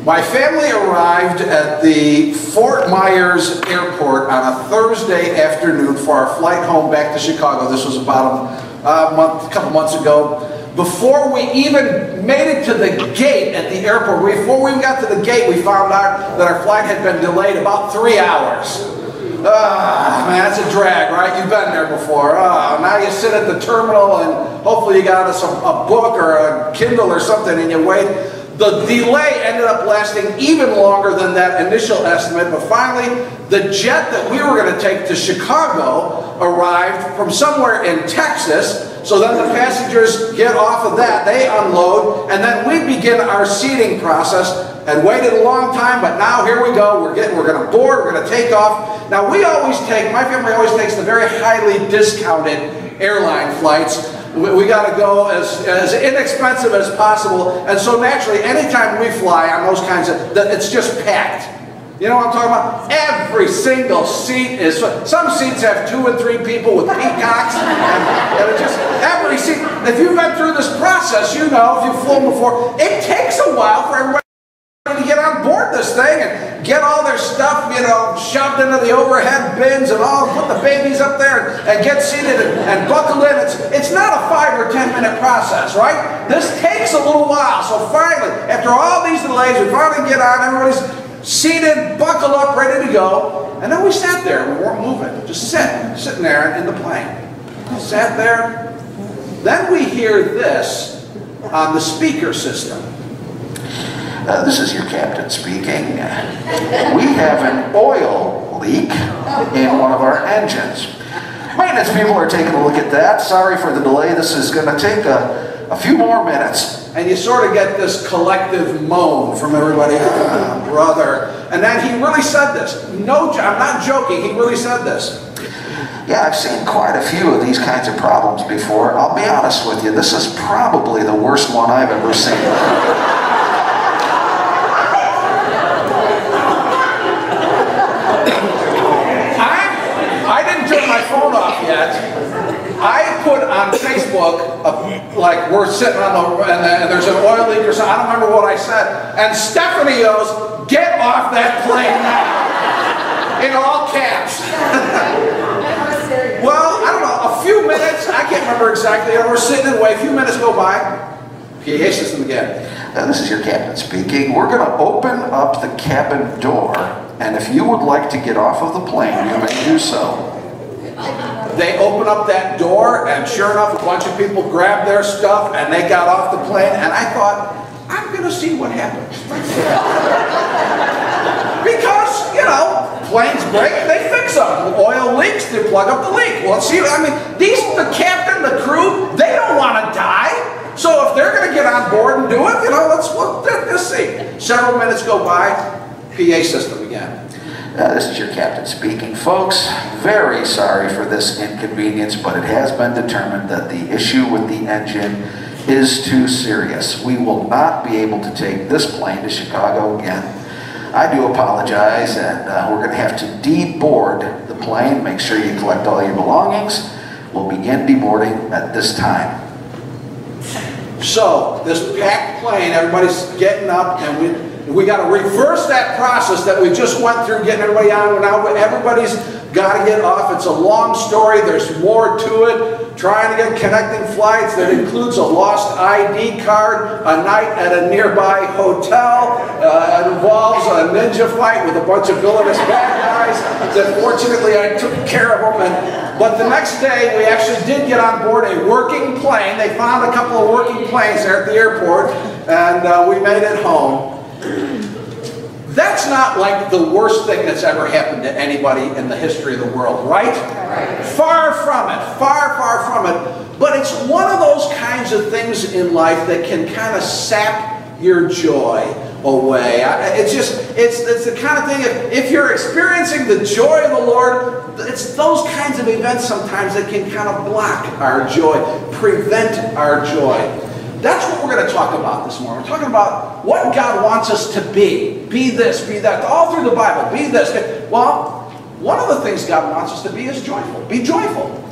My family arrived at the Fort Myers airport on a Thursday afternoon for our flight home back to Chicago. This was about a couple months ago. Before we even made it to the gate at the airport, before we got to the gate, we found out that our flight had been delayed about 3 hours. Man, that's a drag, right? You've been there before. Now you sit at the terminal and hopefully you got us a book or a Kindle or something and you wait. The delay ended up lasting even longer than that initial estimate, but finally the jet that we were going to take to Chicago arrived from somewhere in Texas. So then the passengers get off of that, they unload, and then we begin our seating process. And waited a long time, but now here we go. We're going to board, we're going to take off. Now we always take, my family always takes the very highly discounted airline flights. We got to go as inexpensive as possible. And so naturally, anytime we fly on those kinds of, it's just packed. You know what I'm talking about? Every single seat is, some seats have 2 and 3 people with peacocks. And just, every seat, if you've been through this process, you know, if you've flown before, it takes a while for everybody to get on board this thing and get all their stuff, you know, shoved into the overhead bins and all, put the babies up there and get seated and buckle in. It's not a 5 or 10 minute process, right? This takes a little while. So finally, after all these delays, we finally get on, everybody's seated, buckled up, ready to go. And then we sat there, we weren't moving, just sitting there in the plane. Sat there. Then we hear this on the speaker system. This is your captain speaking. We have an oil leak in one of our engines. Maintenance people are taking a look at that. Sorry for the delay. This is going to take a few more minutes. And you sort of get this collective moan from everybody, brother. And then he really said this. No, I'm not joking. He really said this. Yeah, I've seen quite a few of these kinds of problems before. I'll be honest with you. This is probably the worst one I've ever seen. I put on Facebook, like we're sitting on the, and there's an oil leak or something, I don't remember what I said, and Stephanie goes, "Get off that plane now," in all caps. Well, I don't know, a few minutes, I can't remember exactly, we're sitting and wait, a few minutes go by, PA system again. This is your captain speaking. We're going to open up the cabin door, and if you would like to get off of the plane, you may do so. They open up that door, and sure enough, a bunch of people grabbed their stuff, and they got off the plane, and I thought, I'm going to see what happens. Because, you know, planes break, they fix them. Oil leaks, they plug up the leak. Well, see, I mean, the captain, the crew, they don't want to die. So if they're going to get on board and do it, you know, let's see. Several minutes go by, PA system again. This is your captain speaking. Folks, very sorry for this inconvenience, but it has been determined that the issue with the engine is too serious. We will not be able to take this plane to Chicago again. I do apologize, and we're going to have to deboard the plane. Make sure you collect all your belongings. We'll begin deboarding at this time. So, this packed plane, everybody's getting up, and we got to reverse that process that we just went through, getting everybody on. Now everybody's got to get off. It's a long story. There's more to it. Trying to get connecting flights that includes a lost ID card, a night at a nearby hotel. It involves a ninja fight with a bunch of villainous bad guys that fortunately I took care of them. But the next day we actually did get on board a working plane. They found a couple of working planes there at the airport, and we made it home. That's not like the worst thing that's ever happened to anybody in the history of the world, right? Far from it, far, far from it. But it's one of those kinds of things in life that can kind of sap your joy away. It's the kind of thing, if you're experiencing the joy of the Lord, it's those kinds of events sometimes that can kind of block our joy, prevent our joy. That's what we're going to talk about this morning. We're talking about what God wants us to be. Be this, be that. All through the Bible, be this. Well, one of the things God wants us to be is joyful. Be joyful.